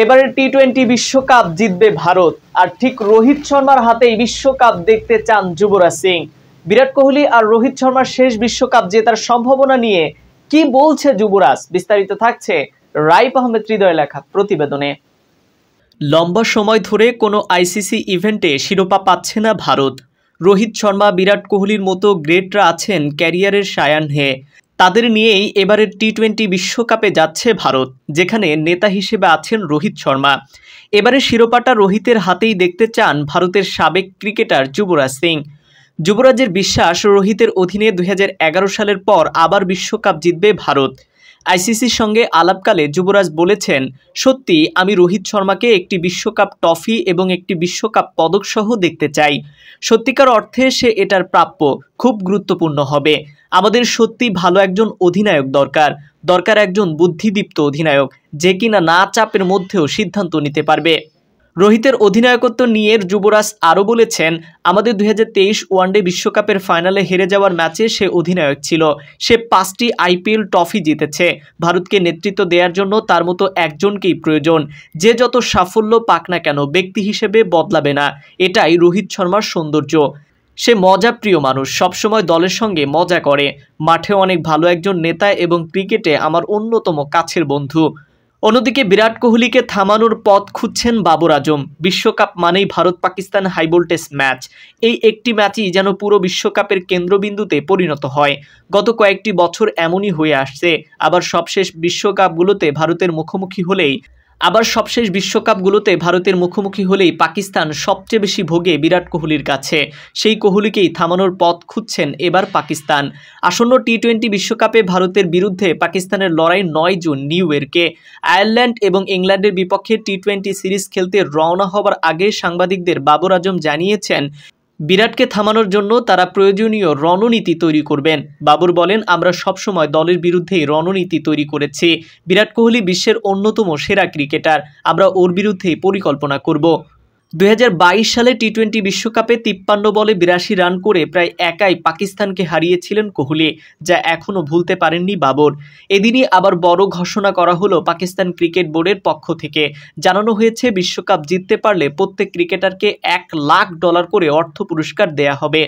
এবারের টি-20 বিশ্বকাপ জিতবে ভারত, আর ঠিক রোহিত শর্মার হাতেই বিশ্বকাপ দেখতে চান যুবরাজ সিং। বিরাট কোহলি আর রোহিত শর্মার শেষ বিশ্বকাপ জেতার সম্ভাবনা নিয়ে কি বলছে যুবরাজ, বিস্তারিত থাকছে রাইপ আহমেদ হৃদয় লেখা প্রতিবেদনে। লম্বা সময় ধরে কোনো আইসিসি ইভেন্টে শিরোপা পাচ্ছে না ভারত। রোহিত শর্মা, বিরাট কোহলির মতো গ্রেটরা আছেন ক্যারিয়ারের সায়াহ্নে। তাদের নিয়েই এবারের টি-20 বিশ্বকাপে যাচ্ছে ভারত, যেখানে নেতা হিসেবে আছেন রোহিত শর্মা। এবারে শিরোপাটা রোহিতের হাতেই দেখতে চান ভারতের সাবেক ক্রিকেটার যুবরাজ সিং। যুবরাজের বিশ্বাস, রোহিতের অধীনে 2011 সালের পর আবার বিশ্বকাপ জিতবে ভারত। আইসিসির সঙ্গে আলাপকালে যুবরাজ বলেছেন, সত্যি আমি রোহিত শর্মাকে একটি বিশ্বকাপ ট্রফি এবং একটি বিশ্বকাপ পদক সহ দেখতে চাই। সত্যিকার অর্থে সে এটার প্রাপ্য, খুব গুরুত্বপূর্ণ হবে। আমাদের সত্যি ভালো একজন অধিনায়ক দরকার একজন বুদ্ধিদীপ্ত অধিনায়ক, যে কিনা না চাপের মধ্যেও সিদ্ধান্ত নিতে পারবে। রোহিতের অধিনায়কত্ব নিয়ে যুবরাজ আরও বলেছেন, আমাদের 2023 ওয়ানডে বিশ্বকাপের ফাইনালে হেরে যাওয়ার ম্যাচে সে অধিনায়ক ছিল। সে 5টি আইপিএল ট্রফি জিতেছে। ভারতকে নেতৃত্ব দেওয়ার জন্য তার মতো একজনকেই প্রয়োজন। যে যত সাফল্য পাক না কেন ব্যক্তি হিসেবে বদলাবে না। এটাই রোহিত শর্মার সৌন্দর্য। সে মজাপ্রিয় মানুষ, সবসময় দলের সঙ্গে মজা করে। মাঠে অনেক ভালো একজন নেতা এবং ক্রিকেটে আমার অন্যতম কাছের বন্ধু। অন্যদিকে বিরাট কোহলিকে থামানোর পথ খুঁজছেন বাবর আজম। বিশ্বকাপ মানেই ভারত পাকিস্তান হাইভোল্টেজ ম্যাচ। এই একটি ম্যাচই যেন পুরো বিশ্বকাপের কেন্দ্রবিন্দুতে পরিণত হয়। গত কয়েকটি বছর এমনই হয়ে আসছে। আবার সবশেষ বিশ্বকাপগুলোতে ভারতের মুখোমুখি হলেই পাকিস্তান সবচেয়ে বেশি ভোগে বিরাট কোহলির কাছে। সেই কোহলিকেই থামানোর পথ খুঁজছেন এবার পাকিস্তান। আসন্ন টি-20 বিশ্বকাপে ভারতের বিরুদ্ধে পাকিস্তানের লড়াই 9 জুন নিউ ইয়র্কে। আয়ারল্যান্ড এবং ইংল্যান্ডের বিপক্ষে টি-20 সিরিজ খেলতে রওনা হবার আগে সাংবাদিকদের বাবর আজম জানিয়েছেন, বিরাটকে থামানোর জন্য তারা প্রয়োজনীয় রণনীতি তৈরি করবেন। বাবর বলেন, আমরা সবসময় দলের বিরুদ্ধেই রণনীতি তৈরি করেছি। বিরাট কোহলি বিশ্বের অন্যতম সেরা ক্রিকেটার, আমরা ওর বিরুদ্ধেই পরিকল্পনা করব। 2022 সালে টি-20 বিশ্বকাপে 53 বলে 82 রান করে প্রায় একাই পাকিস্তানকে হারিয়েছিলেন কোহলি, যা এখনও ভুলতে পারেননি বাবর। এদিনই আবার বড় ঘোষণা করা হলো পাকিস্তান ক্রিকেট বোর্ডের পক্ষ থেকে। জানানো হয়েছে, বিশ্বকাপ জিততে পারলে প্রত্যেক ক্রিকেটারকে $1 লাখ করে অর্থ পুরস্কার দেয়া হবে।